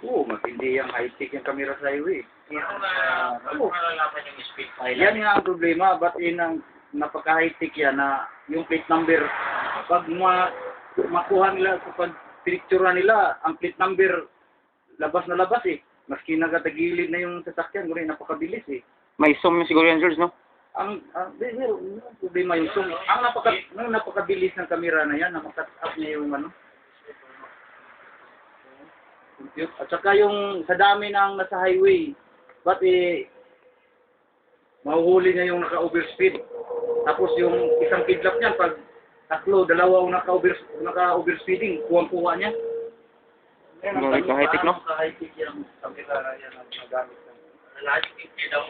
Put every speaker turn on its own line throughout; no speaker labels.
Oo, matindi yung high-tech yung camera sa highway.
Ano nalalaman yung speed pilot?
Yan nga ang problema, but in ang napaka-high-tech yan na yung plate number, pag makuha nila, pag pinicturean nila, ang plate number, labas na labas eh. Maski nagatagilid na yung sasakyan, gano'n, napakabilis eh.
May zoom yung siguro yan, George, no?
Ang problema yung zoom. Ang napakabilis ng camera na yan, napakat up niya yung ano. At saka yung sa dami ng nasa highway, but mahuhuli niya yung naka-overspeed. Tapos yung isang kidlap niyan, pag tatlo, dalawa ang naka-overspeeding, kuha-kuha niya.
High-tech, no?
High-tech yung camera yan ang nagamit.
Lagi hindi daw.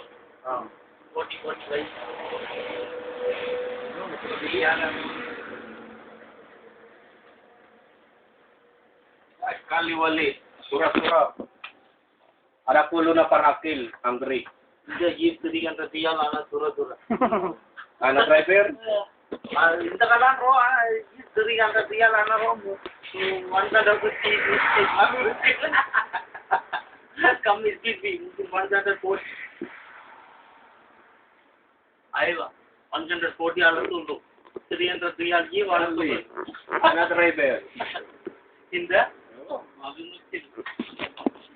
40 guys.
Ay, kaliwali. Sura-sura. Ada pulo na parakil, hungry.
Hindi, jeep tadi kan tadi yang anak tura-tura.
Anak driver?
Hindi ka lang ro, jeep tadi kan tadi yang anak ro. Manta daw ko si kami speed manta daw po. Aywa, 140 alam tulo. 300 real jeep alam tulo.
Anak driver?
Hindi? Oh, mabing